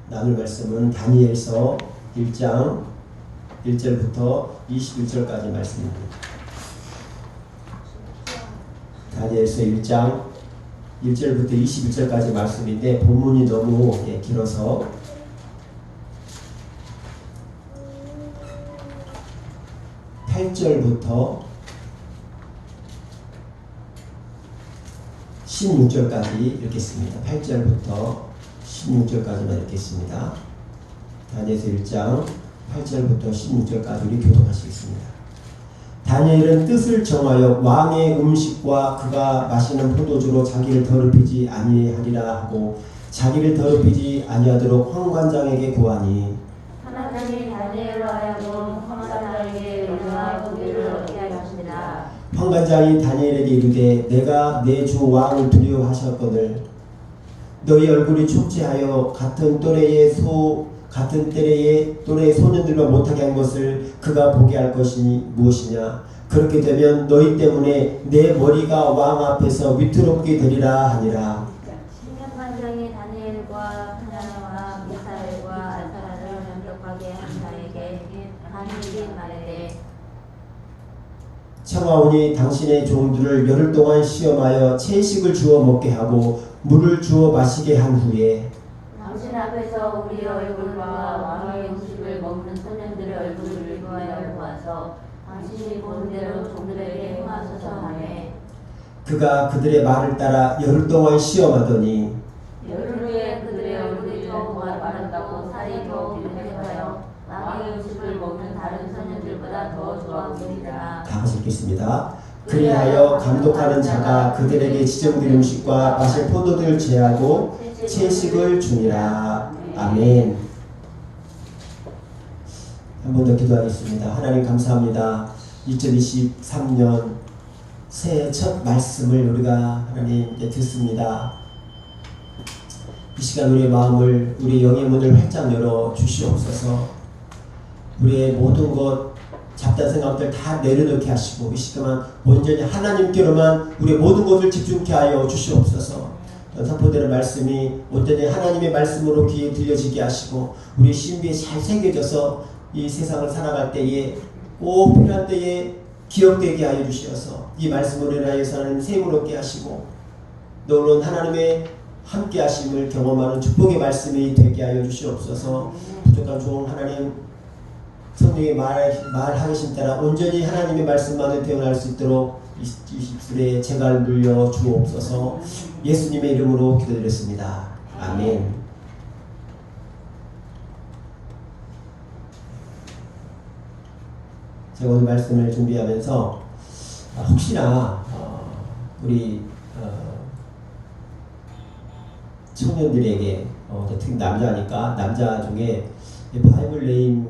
나눌 말씀은 다니엘서 1장 1절부터 21절까지 말씀입니다. 다니엘서 1장 1절부터 21절까지 말씀인데 본문이 너무 길어서 8절부터 16절까지 읽겠습니다. 8절부터 16절까지만 읽겠습니다. 다니엘서 1장 8절부터 16절까지 우리 교독하시겠습니다. 다니엘은 뜻을 정하여 왕의 음식과 그가 마시는 포도주로 자기를 더럽히지 아니하리라 하고 자기를 더럽히지 아니하도록 황관장에게 구하니 하나님이 다니엘로 하여금 황관장에게 은혜와 긍휼을 얻게 하였습니다. 황관장이 다니엘에게 이르되 내가 내 주 왕을 두려워하셨거늘 너희 얼굴이 촉지하여 같은 또래의 소년들과 못하게 한 것을 그가 보게 할 것이 무엇이냐. 그렇게 되면 너희 때문에 내 머리가 왕 앞에서 위태롭게 되리라 하니라. 신명관장이 다니엘과 하나님과 미사엘과 알사라를 면역하게 한 자에게 다니엘이 말하되 청하오니 당신의 종들을 열흘 동안 시험하여 채식을 주어 먹게 하고 물을 주어 마시게 한 후에 당신 앞에서 우리 얼굴과 왕의 음식을 먹는 소년들의 얼굴을 위하여 보아서 당신이 보는 대로 종들에게 행하소서 하매 그가 그들의 말을 따라 열흘 동안 시험하더니 열흘 후에 그들의 얼굴이 더 마른다고 살이 더 비롯하여 왕의 음식을 먹는 다른 소년들보다 더 좋아하니라. 다 같이 읽겠습니다. 그리하여 감독하는 자가 그들에게 지정된 음식과 마실 포도를 제하고 채식을 주니라. 아멘. 한 번 더 기도하겠습니다. 하나님 감사합니다. 2023년 새해 첫 말씀을 우리가 하나님 이제 듣습니다. 이 시간 우리의 마음을, 우리 영의 문을 활짝 열어 주시옵소서. 우리의 모든 것 잡다한 생각들 다 내려놓게 하시고 이 시간 온전히 하나님께로만 우리의 모든 것을 집중케 하여 주시옵소서. 선포되는 말씀이 온전히 하나님의 말씀으로 귀에 들려지게 하시고 우리 신비에 잘 새겨져서 이 세상을 살아갈 때에 꼭 필요한 때에 기억되게 하여 주시어서 이 말씀으로 인하여서 하나님 세임을 얻게 하시고 놀라운 하나님의 함께 하심을 경험하는 축복의 말씀이 되게 하여 주시옵소서. 부족한 종 하나님 성령의 말하신 따라 온전히 하나님의 말씀만을 태어날 수 있도록 이 입술에 재갈 물려 주옵소서. 예수님의 이름으로 기도드렸습니다. 아멘. 제가 오늘 말씀을 준비하면서 혹시나 우리 청년들에게 특히 남자니까 남자 중에 바이블 네임이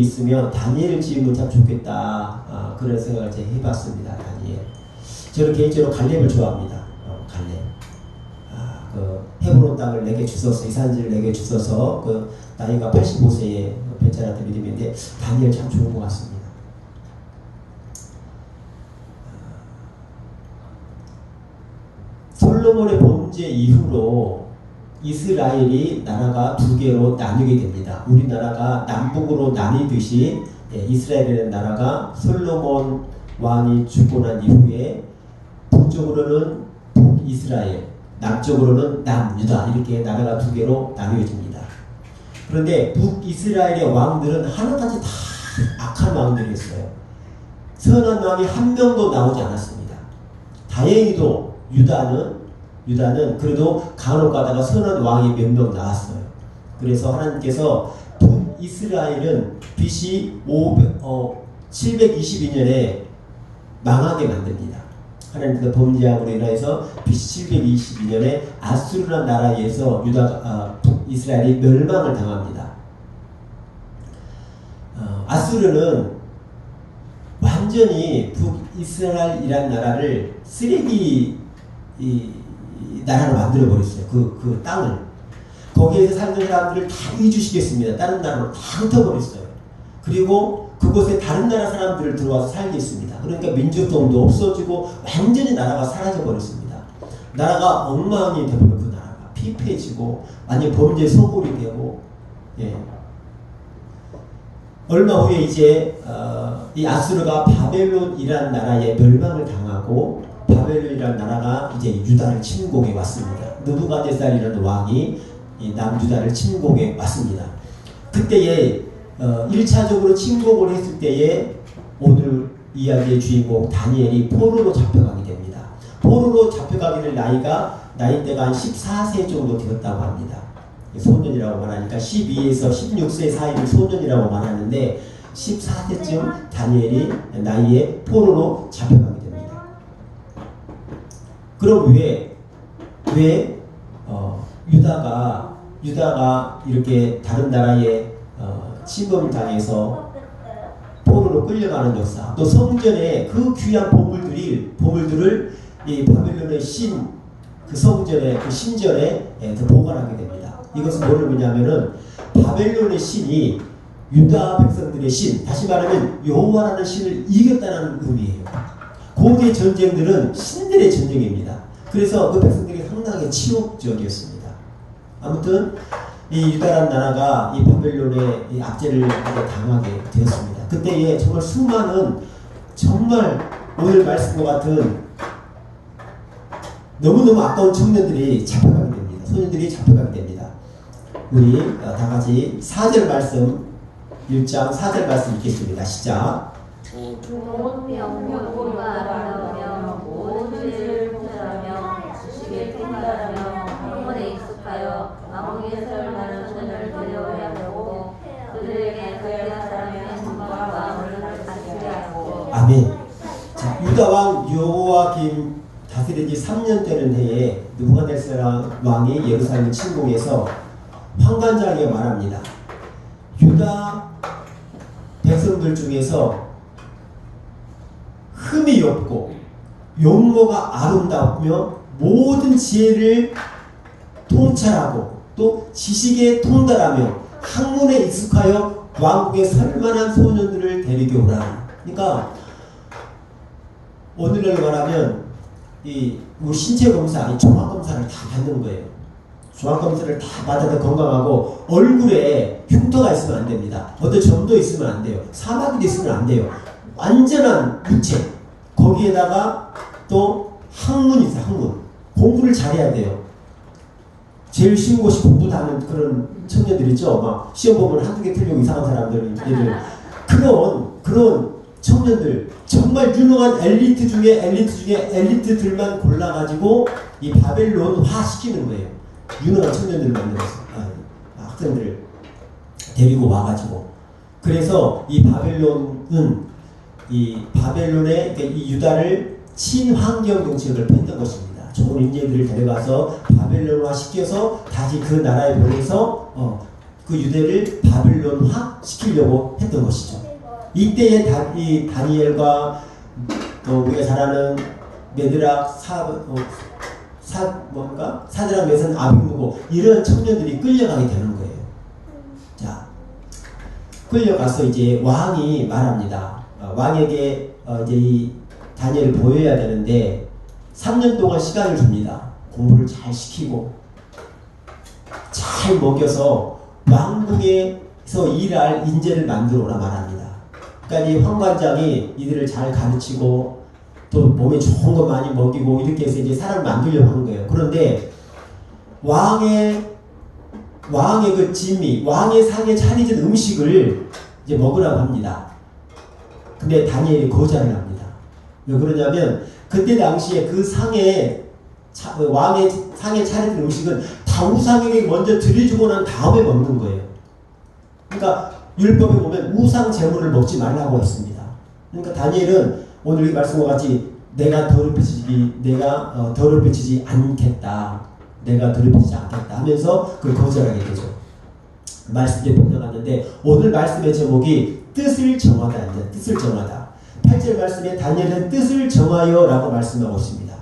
있으면 다니엘을 지으면 참 좋겠다. 그런 생각을 제가 해봤습니다. 다니엘. 저는 개인적으로 갈렙을 좋아합니다. 갈렙. 그 헤브론 땅을 내게 주셔서 이산지를 내게 주셔서 그 나이가 85세에 베테랑한테 믿음인데 다니엘 참 좋은 것 같습니다. 솔로몬의 범죄 이후로 이스라엘이 나라가 두 개로 나뉘게 됩니다. 우리나라가 남북으로 나뉘듯이 이스라엘이라는 나라가 솔로몬 왕이 죽고 난 이후에 북쪽으로는 북이스라엘, 남쪽으로는 남유다 이렇게 나라가 두 개로 나뉘어집니다. 그런데 북이스라엘의 왕들은 하나같이 다 악한 왕들이었어요. 선한 왕이 한 명도 나오지 않았습니다. 다행히도 유다는 그래도 간혹 가다가 선한 왕이 몇 명 나왔어요. 그래서 하나님께서 북이스라엘은 BC 722년에 망하게 만듭니다. 하나님께서 범죄함으로 인해서 BC 722년에 아수르라는 나라에 의해서 북이스라엘이 멸망을 당합니다. 아수르는 완전히 북이스라엘이라는 나라를 쓰레기 나라로 만들어버렸어요. 그 땅을. 거기에서 사는 사람들을 다 이주시켰습니다. 다른 나라로 다 흩어버렸어요. 그리고 그곳에 다른 나라 사람들을 들어와서 살게 했습니다. 그러니까 민족성도 없어지고 완전히 나라가 사라져버렸습니다. 나라가 엉망이 되버린 그 나라가. 피폐해지고 완전 범죄 소굴이 되고 예. 얼마 후에 이제 이 아수르가 바벨론이라는 나라에 멸망을 당하고 바벨론이라는 나라가 이제 유다를 침공해 왔습니다. 느부갓네살이라는 왕이 이 남유다를 침공해 왔습니다. 그때에 1차적으로 침공을 했을 때에 오늘 이야기의 주인공 다니엘이 포로로 잡혀가게 됩니다. 포로로 잡혀가게 될 나이대가 한 14세 정도 되었다고 합니다. 소년이라고 말하니까 12에서 16세 사이를 소년이라고 말하는데 14세쯤 다니엘이 나이에 포로로 잡혀가게 됩니다. 그럼 왜 유다가 이렇게 다른 나라에 침범을 당해서 포로로 끌려가는 역사, 또 성전에 그 귀한 보물들을 이 바벨론의 그 성전의 그 신전에 보관하게 됩니다. 이것은 뭐를 의미냐면은 바벨론의 신이 유다 백성들의 신, 다시 말하면 여호와라는 신을 이겼다는 의미예요. 고대 전쟁들은 신들의 전쟁입니다. 그래서 그 백성들이 상당히 치욕적이었습니다. 아무튼 이 유다라는 나라가 이 바벨론의 이 압제를 당하게 되었습니다. 그때에 정말 수많은 정말 오늘 말씀과 같은 너무너무 아까운 청년들이 잡혀가게 됩니다. 소년들이 잡혀가게 됩니다. 우리 다 같이 4절 말씀 1장 4절 말씀 읽겠습니다. 시작. 온 명령과 아름다우며 모든 죄를 봉사하며 지식에 통달하며 학문에 익숙하여 마음의 설마는 손을 들여야 하고 그들에게 그의 사람의 행동과 마음을 다스리게 하고. 아멘. 자, 유다 왕 여호와김 다스리기 3년 되는 해에 느부갓네살 왕이 예루살렘을 침공해서 환관장에게 말합니다. 유다 백성들 중에서 흠이 없고 용모가 아름답며 모든 지혜를 통찰하고 또 지식에 통달하며 학문에 익숙하여 왕국에 설만한 소년들을 데리고 오라. 그러니까 오늘날로 말하면 우리 신체 검사, 종합 검사를 다 받는 거예요. 종합 검사를 다 받아도 건강하고 얼굴에 흉터가 있으면 안 됩니다. 어떤 점도 있으면 안 돼요. 사마귀도 있으면 안 돼요. 완전한 무채. 거기에다가 또 학문이 있어요. 학문. 공부를 잘해야 돼요. 제일 쉬운 것이 공부도 하는 그런 청년들 있죠. 막 시험 보면 한두 개 틀리고 이상한 사람들, 그런 청년들, 정말 유능한 엘리트 중에 엘리트들만 골라가지고 이 바벨론화 시키는 거예요. 유능한 청년들을 만들어서 학생들을 데리고 와가지고. 그래서 이 바벨론의 이 유다를 친환경 정책을 폈던 것입니다. 좋은 인재들을 데려가서 바벨론화 시켜서 다시 그 나라에 보내서 그 유대를 바벨론화 시키려고 했던 것이죠. 이때에 이 다니엘과 또 우리가 잘 아는 메드락 사드락 메선 아벳느고 이런 청년들이 끌려가게 되는 거예요. 자, 끌려가서 이제 왕이 말합니다. 왕에게 이제 이 다니엘을 보여야 되는데 3년 동안 시간을 줍니다. 공부를 잘 시키고 잘 먹여서 왕궁에서 일할 인재를 만들어 오라 말합니다. 그러니까 이 황관장이 이들을 잘 가르치고 또 몸에 좋은 거 많이 먹이고 이렇게 해서 이제 사람을 만들려고 하는 거예요. 그런데 왕의 그 진미, 왕의 상에 차려진 음식을 이제 먹으라고 합니다. 근데 다니엘이 거절을 합니다. 왜 그러냐면 그때 당시에 그 왕의 상에 차려진 음식은 다 우상에게 먼저 드려주고 난 다음에 먹는 거예요. 그러니까 율법에 보면 우상 제물을 먹지 말라고 했습니다. 그러니까 다니엘은 오늘 이 말씀과 같이 내가 더럽혀지지 않겠다. 내가 더럽혀지지 않겠다 하면서 그걸 거절하게 되죠. 말씀에 번역하는데 오늘 말씀의 제목이 뜻을 정하다. 뜻을 정하다. 8절 말씀에 다니엘은 뜻을 정하여 라고 말씀하고 있습니다.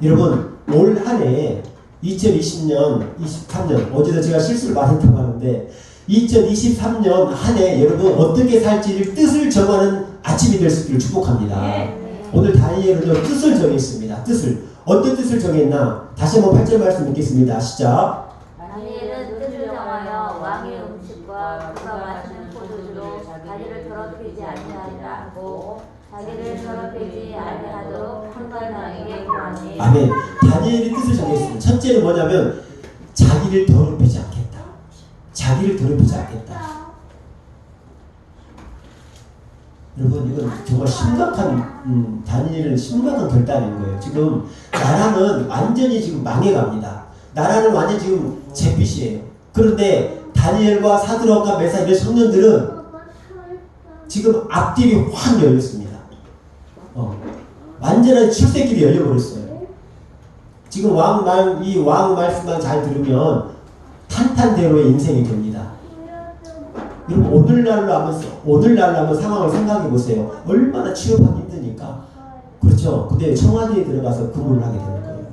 여러분 올 한 해 2020년 23년 어제도 제가 실수를 많이 했다고 하는데 2023년 한 해 여러분 어떻게 살지를 뜻을 정하는 아침이 될 수 있기를 축복합니다. 오늘 다니엘은 뜻을 정했습니다. 뜻을 어떤 뜻을 정했나? 다시 한번 8절 말씀 읽겠습니다. 시작. 다니엘은 뜻을 정하여 왕의 음식과 그가 마시는 포도주로 자기를 더럽히지 아니하고 자기를 더럽히지 아니하도록 판관장에게 구하니. 아멘. 다니엘이 뜻을 정했습니다. 첫째는 뭐냐면 자기를 더럽히지 않겠다. 자기를 더럽히지 않겠다. 여러분 이건 정말 심각한 다니엘은 심각한 결단인 거예요. 지금 나라는 완전히 지금 망해갑니다. 나라는 완전히 지금 잿빛이에요. 그런데 다니엘과 사드락과 메사 이런 청년들은 지금 앞길이 확 열렸습니다. 완전한 출세길이 열려버렸어요. 지금 이 왕 말씀만 잘 들으면 탄탄대로의 인생이 됩니다. 여러분 오늘날로 한번 상황을 생각해 보세요. 얼마나 취업하기 힘드니까. 그렇죠. 근데 청와대에 들어가서 근무를 하게 되는 거예요.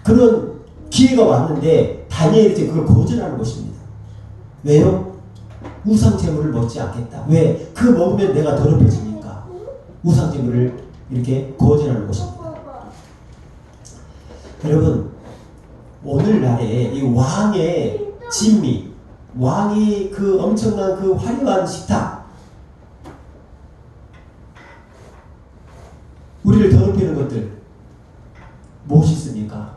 그런 기회가 왔는데 다니엘이 이제 그걸 거절하는 것입니다. 왜요? 우상 제물을 먹지 않겠다. 왜? 그 먹으면 내가 더럽혀지니까. 우상 제물을 이렇게 거절하는 것입니다. 여러분 오늘날에 이 왕의 진미, 왕이 그 엄청난 그 화려한 식탁, 우리를 더럽히는 것들 무엇이 있습니까?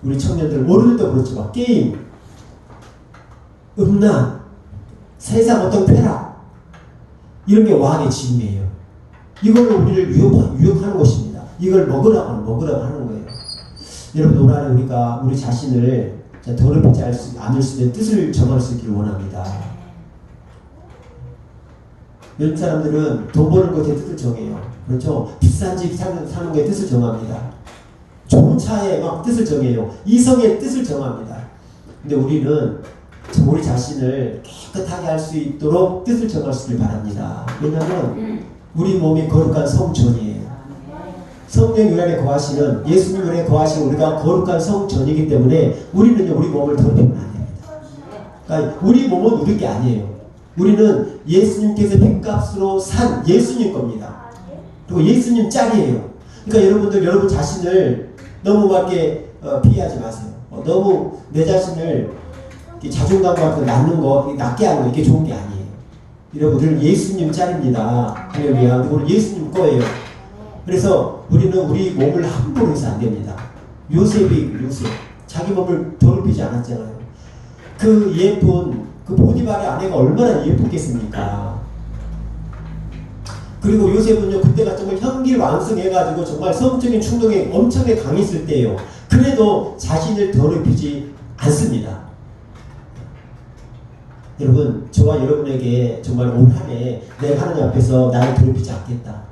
우리 청년들 오늘도 그렇지만 게임, 음란, 세상 어떤 쾌락 이런 게 왕의 진미예요. 이걸로 우리를 유혹하는 것입니다. 이걸 먹으라고 하는 거예요. 여러분 오늘 우리가 우리 자신을 더럽히지 않을 수 있는 뜻을 정할 수 있기를 원합니다. 요즘 사람들은 돈 버는 것에 뜻을 정해요. 그렇죠? 비싼 집 사는 것에 뜻을 정합니다. 좋은 차에 막 뜻을 정해요. 이성의 뜻을 정합니다. 근데 우리는 우리 자신을 깨끗하게 할 수 있도록 뜻을 정할 수 있길 바랍니다. 왜냐하면 우리 몸이 거룩한 성전이에요. 성령 요란에 거하시는 예수님 요란에 거하시는 우리가 거룩한 성전이기 때문에 우리는 우리 몸을 더럽히면 안 됩니다. 그러니까 우리 몸은 우리 게 아니에요. 우리는 예수님께서 핏값으로 산 예수님 겁니다. 그리고 예수님 짝이에요. 그러니까 여러분들 여러분 자신을 너무 밖에 피하지 마세요. 너무 내 자신을 자존감 같은 낮는 거 낮게 하는 거 이게 좋은 게 아니에요. 여러분들 예수님 짝입니다. 할렐루야. 오늘 예수님 거예요. 그래서 우리는 우리 몸을 함부로 해서 안 됩니다. 요셉 자기 몸을 더럽히지 않았잖아요. 그 예쁜 그 보디발의 아내가 얼마나 예쁘겠습니까? 그리고 요셉은요 그때가 정말 현기왕성해가지고 정말 성적인 충동이 엄청나게 강했을 때예요. 그래도 자신을 더럽히지 않습니다. 여러분 저와 여러분에게 정말 올 한 해 내가 하나님 앞에서 나를 더럽히지 않겠다.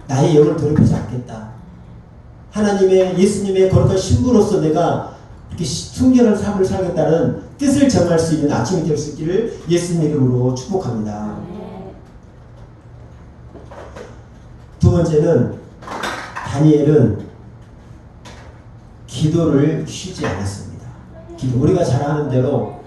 나의 영을 더럽히지 않겠다. 하나님의 예수님의 거룩한 신부로서 내가 이렇게 순결한 삶을 살겠다는 뜻을 정할 수 있는 아침이 될 수 있기를 예수님 이름으로 축복합니다. 두 번째는 다니엘은 기도를 쉬지 않았습니다. 우리가 잘 아는 대로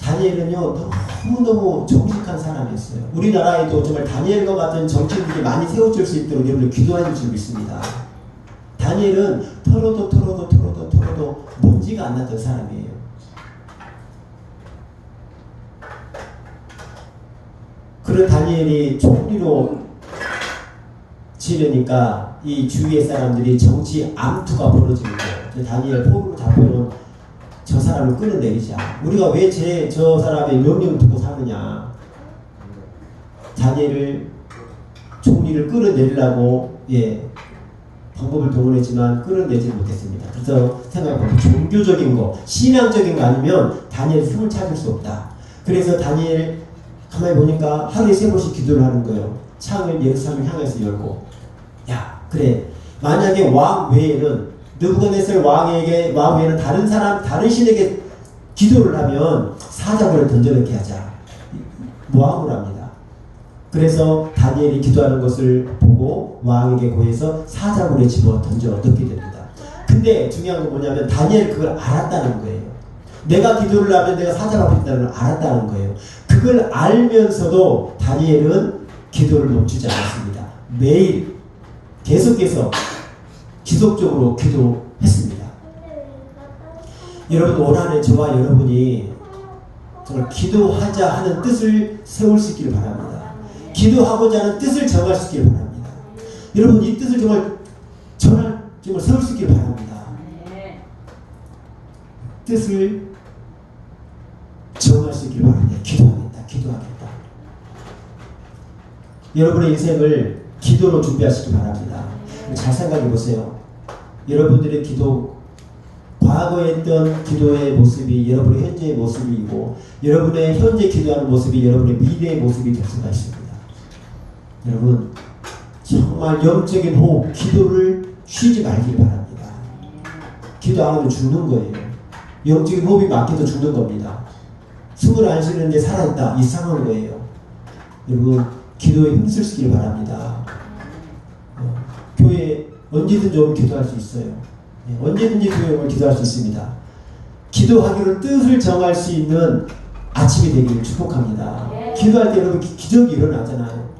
다니엘은요 너무너무 정직한 사람이었어요. 우리나라에도 정말 다니엘과 같은 정치인들이 많이 세워질 수 있도록 여러분들 기도하는 줄 믿습니다. 다니엘은 털어도 먼지가 안 났던 사람이에요. 그런 다니엘이 총리로 지내니까 이 주위의 사람들이 정치 암투가 벌어지는 거예요. 다니엘 포로로 잡혀온 저 사람을 끌어내리자. 우리가 왜 저 사람의 명령을 듣고 사느냐. 다니엘을 총리를 끌어내리려고 방법을 동원했지만 끌어내지 못했습니다. 그래서 생각해보면 종교적인 거, 신앙적인 거 아니면 다니엘의 숨을 찾을 수 없다. 그래서 다니엘 가만히 보니까 하루에 3번씩 기도를 하는 거예요. 창을 예루살렘을 향해서 열고, 야 그래 만약에 왕 외에는 느부갓네살 왕 외에는 다른 신에게 기도를 하면 사자굴에 던져넣게 하자. 모함을 합니다. 그래서 다니엘이 기도하는 것을 보고 왕에게 고해서 사자굴에 집어 던져 넣게 됩니다. 근데 중요한 건 뭐냐면 다니엘이 그걸 알았다는 거예요. 내가 기도를 하면 내가 사자가 된다는 걸 알았다는 거예요. 그걸 알면서도 다니엘은 기도를 멈추지 않았습니다. 매일 계속해서 지속적으로 기도했습니다. 여러분 올 한해 저와 여러분이 정말 기도하자 하는 뜻을 세울 수 있기를 바랍니다. 기도하고자 하는 뜻을 정할 수 있기를 바랍니다. 여러분 이 뜻을 정말 세울 수 있기를 바랍니다. 뜻을 정할 수 있기를 바랍니다. 기도하겠다. 여러분의 인생을 기도로 준비하시기 바랍니다. 잘 생각해 보세요. 여러분들의 기도, 과거에 했던 기도의 모습이 여러분의 현재의 모습이고, 여러분의 현재 기도하는 모습이 여러분의 미래의 모습이 될 수가 있습니다. 여러분 정말 영적인 호흡, 기도를 쉬지 말길 바랍니다. 기도 안 하면 죽는 거예요. 영적인 호흡이 막혀도 죽는 겁니다. 숨을 안 쉬는데 살아있다, 이상한 거예요. 여러분 기도에 힘쓰시길 바랍니다. 교회 언제든지 오면 기도할 수 있어요. 언제든지 교회 오면 기도할 수 있습니다. 기도하기로 뜻을 정할 수 있는 아침이 되기를 축복합니다. 기도할 때 여러분 기적이 일어나잖아요.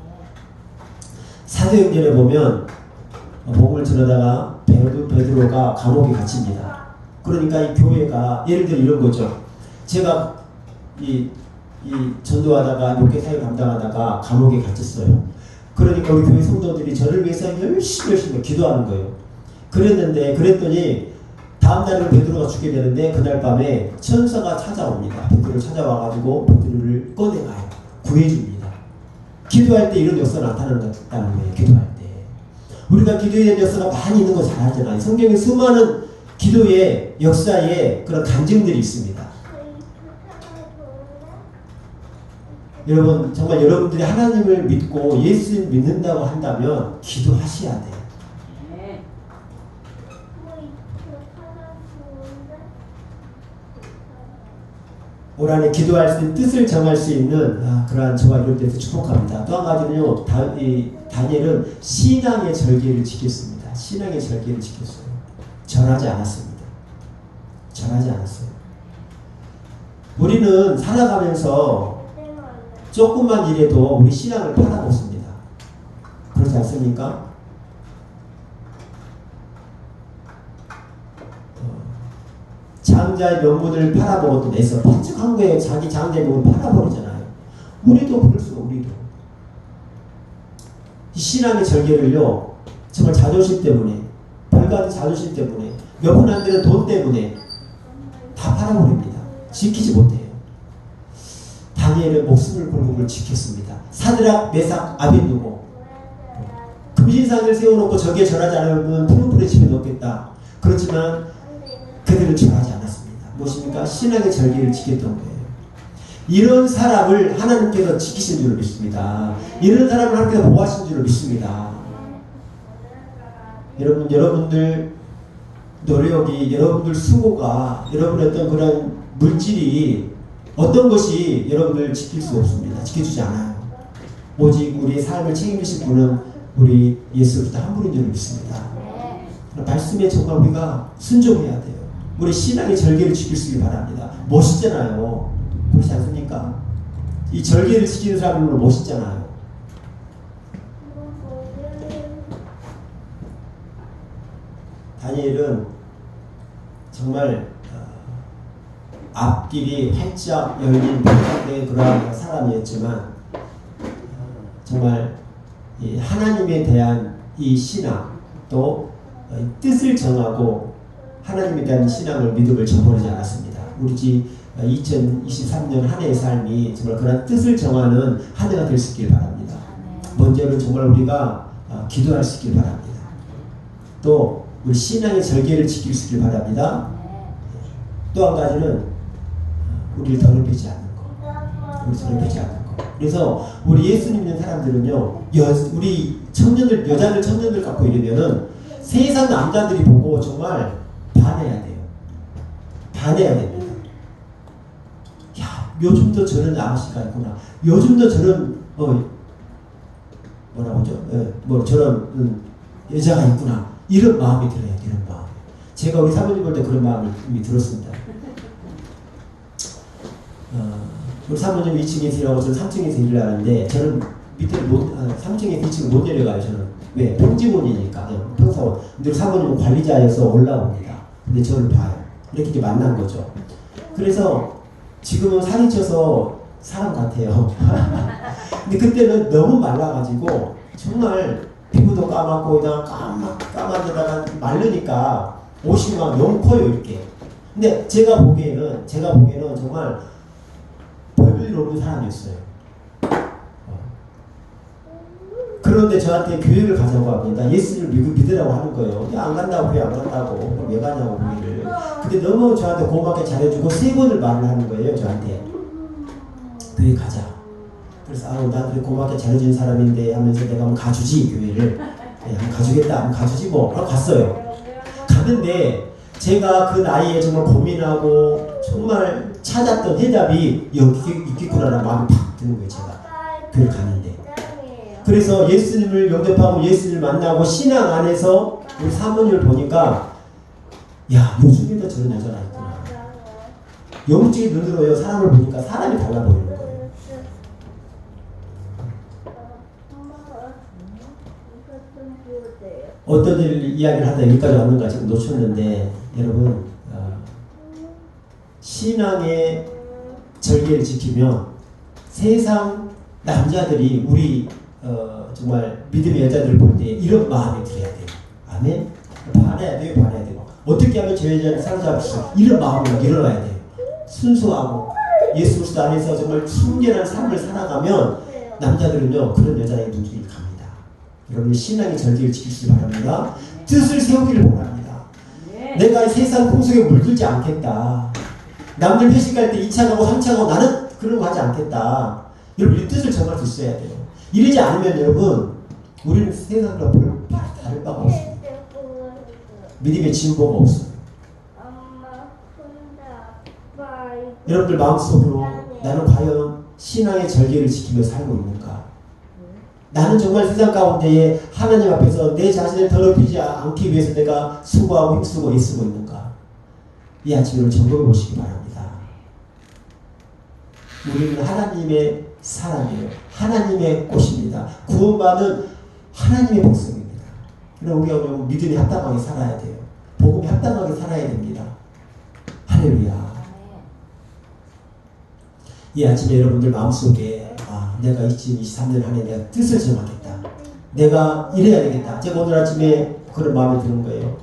사도행전에 보면 복음을 전하다가 베드로가 감옥에 갇힙니다. 그러니까 이 교회가 예를 들어 이런 거죠. 제가 이 전도하다가 목회 사역 감당하다가 감옥에 갇혔어요. 그러니까 우리 교회 성도들이 저를 위해서 열심히 기도하는 거예요. 그랬더니 다음 날에는 베드로가 죽게 되는데 그날 밤에 천사가 찾아옵니다. 베드로를 찾아와가지고 베드로를 꺼내가요. 구해줍니다. 기도할 때 이런 역사가 나타나는 거예요. 기도할 때 우리가 기도에 대한 역사가 많이 있는 거 잘 알잖아요. 성경에 수많은 기도의 역사에 그런 간증들이 있습니다. 여러분 정말 여러분들이 하나님을 믿고 예수를 믿는다고 한다면 기도하셔야 돼요. 올 한해 지도할 수 있는 뜻을 정할 수 있는 그러한 저와 여러분들에서 축복합니다. 또 한 가지는요, 다니엘은 신앙의 절개를 지켰습니다. 신앙의 절개를 지켰어요. 절하지 않았습니다. 절하지 않았어요. 우리는 살아가면서 조금만 일해도 우리 신앙을 팔아먹습니다. 그렇지 않습니까? 장자의 명분을 팔아먹어도 내서 펀쩍한 거에 자기 장자의 명분을 팔아버리잖아요. 우리도 그럴 수가 우리도. 이 신앙의 절개를요, 정말 자존심 때문에, 별같은 자존심 때문에, 몇 푼 안 되는 돈 때문에 다 팔아버립니다. 지키지 못해요. 다니엘은 목숨을 걸고 그걸 지켰습니다. 사드락, 메삭, 아벳느고 금신상을 세워놓고 저기에 절하지 않으면 푸른 불에 집에 넣겠다. 그렇지만 그들은 절하지 않았습니다. 무엇입니까? 신앙의 절개를 지켰던 거예요. 이런 사람을 하나님께서 지키신 줄 믿습니다. 이런 사람을 하나님께서 보호하신 줄 믿습니다. 여러분들 노력이, 여러분들 수고가, 여러분의 어떤 그런 물질이 어떤 것이 여러분을 지킬 수 없습니다. 지켜주지 않아요. 오직 우리의 삶을 책임지실 분은 우리 예수 그리스도 한 분인 줄 믿습니다. 말씀에 정말 우리가 순종해야 돼요. 우리 신앙의 절개를 지킬 수 있길 바랍니다. 멋있잖아요. 그렇지 않습니까? 이 절개를 지키는 사람은 멋있잖아요. 다니엘은 정말 앞길이 활짝 열린 복잡된 그러한 사람이었지만 정말 이 하나님에 대한 이 신앙 또 뜻을 정하고 하나님에 대한 신앙을 믿음을 저버리지 않았습니다. 우리 집 2023년 한 해의 삶이 정말 그런 뜻을 정하는 한 해가 될 수 있길 바랍니다. 먼저는 정말 우리가 기도할 수 있길 바랍니다. 또 우리 신앙의 절개를 지킬 수 있길 바랍니다. 또 한 가지는 우리를 더럽히지 않는 것. 우리 더럽히지 않는 것. 그래서 우리 예수님 믿는 사람들은요, 우리 청년들, 여자들, 청년들 갖고 이러면은 세상 남자들이 보고 정말 반해야 돼요. 반해야 됩니다. 야, 요즘도 저런 아가씨가 있구나. 요즘도 저런 뭐라고 하죠? 저런 여자가 있구나. 이런 마음이 들어요. 이런 마음. 제가 우리 사모님 볼 때 그런 마음이 이미 들었습니다. 우리 사모님 2층에서 일하고 저는 3층에서 일을 하는데 저는 밑에 3층에 2층 못 내려가요. 저는 왜? 평지문이니까 평사원. 근데 사모님은 관리자여서 올라옵니다. 근데 저를 봐요. 이렇게 이제 만난 거죠. 그래서 지금은 살이 쪄서 사람 같아요. 근데 그때는 너무 말라가지고 정말 피부도 까맣고 그냥 까만데다가 마르니까 옷이 막 너무 커요 이렇게. 근데 제가 보기에는 정말 벌을 노는 사람이었어요. 그런데 저한테 교회를 가자고 합니다. 예수를 믿으라고 하는 거예요. 안 간다고 왜 안 간다고 왜 가냐고 교회를. 근데 너무 저한테 고맙게 잘해주고 3번을 말을 하는 거예요 저한테. 교회 가자. 그래서 나한테 고맙게 잘해준 사람인데 하면서 내가 한번 가주지 교회를. 네, 한번 가주겠다. 한번 가주지 뭐. 그럼 갔어요. 갔는데 제가 그 나이에 정말 고민하고 정말 찾았던 해답이 여기 있겠구나라는 마음이 팍 드는 거예요 제가. 교회를 갔는데. 그래서 예수님을 영접하고 예수님을 만나고 신앙 안에서 우리 사모님을 보니까 야 요즘에도 저런 여자가 있구나. 영적인 눈으로요 사람을 보니까 사람이 달라 보이는 거예요. 어떤 이야기를 하다 여기까지 왔는가 지금 놓쳤는데 여러분 신앙의 절개를 지키면 세상 남자들이 우리 정말 믿음의 여자들을 볼 때 이런 마음이 들어야 돼요. 아멘. 반해야 돼요. 어떻게 하면 저 여자를 사로잡을 수 있어? 이런 마음으로 일어나야 돼요. 순수하고 예수 그리스도 안에서 정말 순결한 삶을 살아가면 남자들은요 그런 여자의 눈길이 갑니다. 여러분 신앙의 절개를 지키시기 바랍니다. 뜻을 세우기를 원합니다. 내가 세상 풍속에 물들지 않겠다. 남들 회식 갈 때 2차 가고 3차 가고 나는 그런 거 하지 않겠다. 여러분 이 뜻을 정할 수 있어야 돼요. 이러지 않으면 여러분 우리는 세상과 별 다를 바가 없습니다. 믿음의 진보가 없어요. 여러분들 마음속으로 나는 과연 신앙의 절개를 지키며 살고 있는가? 나는 정말 세상 가운데에 하나님 앞에서 내 자신을 더럽히지 않기 위해서 내가 수고하고 힘쓰고 애쓰고 있는가? 이 아침에 점검해 보시기 바랍니다. 우리는 하나님의 사람이에요. 하나님의 꽃입니다. 구원받은 하나님의 백성입니다. 그럼 우리가 믿음이 합당하게 살아야 돼요. 복음이 합당하게 살아야 됩니다. 할렐루야. 이 아침에 여러분들 마음속에 내가 2023년 한 해 내가 뜻을 정하겠다. 내가 이래야 되겠다. 제가 오늘 아침에 그런 마음이 드는 거예요.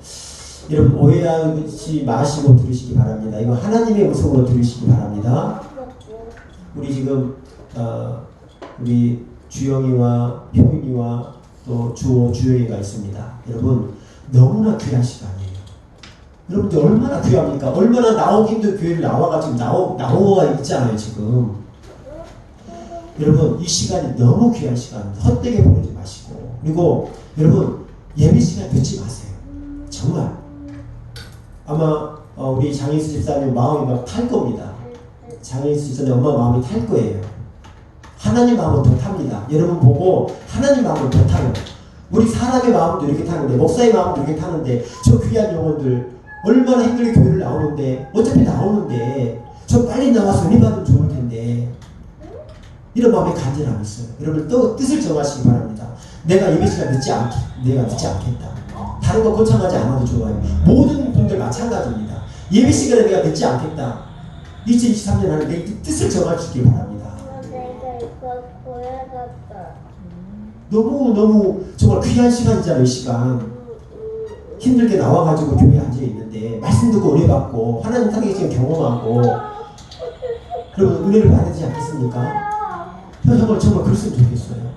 여러분 오해하지 마시고 들으시기 바랍니다. 이거 하나님의 음성으로 들으시기 바랍니다. 우리 지금 우리 주영이와 효인이와 또 주영이가 있습니다. 여러분 너무나 귀한 시간이에요. 여러분들 얼마나 귀합니까? 얼마나 나오기 힘든 교회를 나와가지고 나와 있잖아요 지금. 여러분 이 시간이 너무 귀한 시간입니다. 헛되게 보내지 마시고 그리고 여러분 예배 시간 늦지 마세요. 정말 아마 우리 장인수 집사님 마음이 막 탈 겁니다. 장인수 집사님 엄마 마음이 탈 거예요. 하나님 마음은 더 탑니다. 여러분 보고 하나님 마음은 더 타요. 우리 사람의 마음도 이렇게 타는데 목사의 마음도 이렇게 타는데 저 귀한 영혼들 얼마나 힘들게 교회를 나오는데 어차피 나오는데 저 빨리 나와서 은혜 받으면 좋을 텐데 이런 마음에 간절함이 있어요. 여러분 또 뜻을 정하시기 바랍니다. 내가 예배 시간 늦지 않겠다. 다른 거 거창하지 않아도 좋아요. 모든 분들 마찬가지입니다. 예배 시간에 내가 늦지 않겠다. 2023년 안에 내 뜻을 정하시기 바랍니다. 너무 정말 귀한 시간이잖아요. 이 시간 힘들게 나와가지고 교회에 앉아있는데 말씀 듣고 은혜 받고 하나님 살아계신 경험하고 여러분 은혜를 받아야 되지 않겠습니까? 정말 그랬으면 좋겠어요.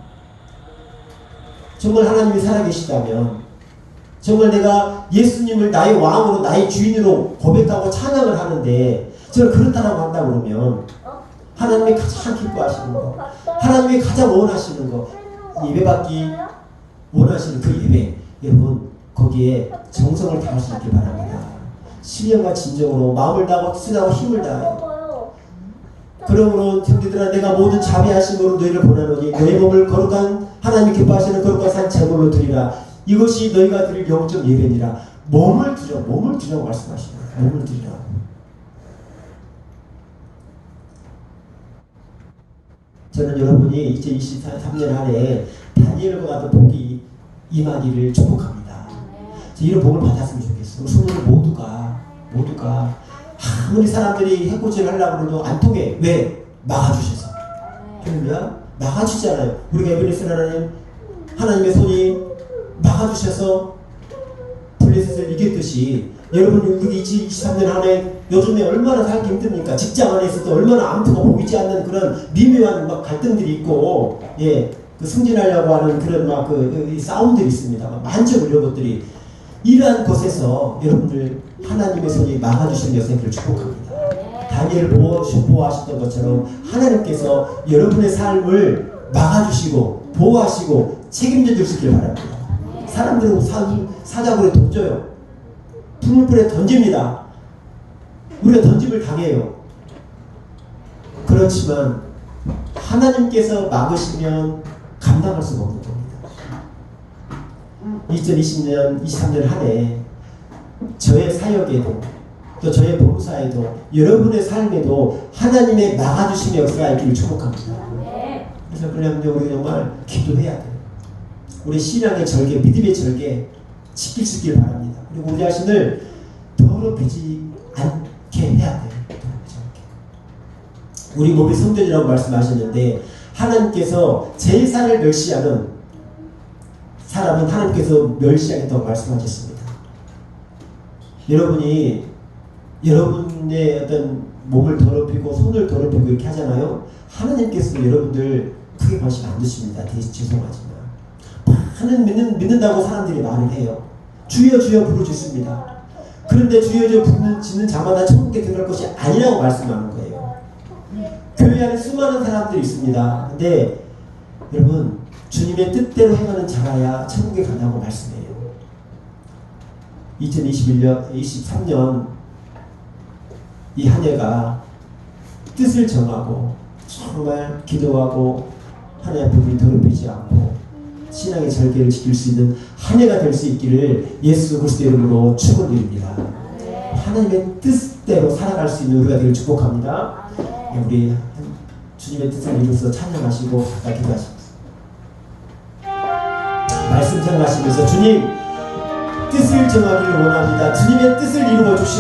정말 하나님이 살아계시다면 정말 내가 예수님을 나의 왕으로 나의 주인으로 고백하고 찬양을 하는데 저를 그렇다라고 한다 그러면 하나님이 가장 기뻐하시는 거 하나님이 가장 원하시는 거 예배받기 원하시는 그 예배 여러분 거기에 정성을 다할 수 있길 바랍니다. 신령과 진정으로 마음을 다하고 뜻을 다하고 힘을 다해요. 그러므로 형제들아 내가 모든 자비하심으로 너희를 보내노니 너희 몸을 거룩한 하나님이 기뻐하시는 거룩한 산 제물로 드리라. 이것이 너희가 드릴 영적 예배니라. 몸을 드리라고 말씀하시네요. 몸을 드리라. 저는 여러분이 2023년 안에 다니엘과 같은 복이 임하기를 축복합니다. 이런 복을 받았으면 좋겠어요. 성도들 모두가 아무리 사람들이 해코지를 하려고 해도 안 통해. 왜? 막아주셔서. 그러면 막아주잖아요. 우리가 에베네zer 하나님의 손이 막아주셔서 블레셋을 이겼듯이 여러분 우리 2023년 안에 요즘에 얼마나 살기 힘듭니까? 직장 안에서도 얼마나 아무것도 보이지 않는 그런 미묘한 막 갈등들이 있고, 예, 그 승진하려고 하는 그런 막 그 싸움들이 있습니다. 많죠, 이런 것들이. 이러한 곳에서 여러분들 하나님의 손이 막아주시는 여생들을 축복합니다. 다니엘을 보호하셨던 것처럼 하나님께서 여러분의 삶을 막아주시고 보호하시고 책임져 주시길 바랍니다. 사람들은 사자굴에 던져요. 불물불에 던집니다. 우리가 던짐을 당해요. 그렇지만 하나님께서 막으시면 감당할 수가 없는 겁니다. 2020년, 23년 한 해 저의 사역에도 또 저의 봉사에도 여러분의 삶에도 하나님의 막아주심의 역사가 있기를 축복합니다. 그래서 그냥 우리 정말 기도해야 돼요. 우리 신앙의 절개, 믿음의 절개 지킬 바랍니다. 그리고 우리 자신을 더럽히지 않게 해야 돼요. 더럽히지 않게. 우리 몸이 성전이라고 말씀하셨는데 하나님께서 제사를 멸시하는 사람은 하나님께서 멸시하겠다고 말씀하셨습니다. 여러분이 여러분의 어떤 몸을 더럽히고 손을 더럽히고 이렇게 하잖아요. 하나님께서 여러분들 크게 관심 안 두십니다. 죄송하지만 하나님 믿는다고 사람들이 말을 해요. 주여 주여 부르짖습니다. 그런데 주여 주여 부르짖는 자마다 천국에 들어갈 것이 아니라고 말씀하는 거예요. 교회 안에 수많은 사람들이 있습니다. 근데 여러분 주님의 뜻대로 행하는 자라야 천국에 간다고 말씀해요. 2023년 이 한 해가 뜻을 정하고 정말 기도하고 하나님의 법을 더럽히지 않고 신앙의 절개를 지킬 수 있는 한 해가 될 수 있기를 예수 그리스도의 이름으로 축원드립니다. 하나님의 뜻대로 살아갈 수 있는 우리가 되길 축복합니다. 우리 주님의 뜻을 이루어서 찬양하시고 다 기도하십니다. 말씀 생각하시면서 주님 뜻을 정하기를 원합니다. 주님의 뜻을 이루어 주시옵소서.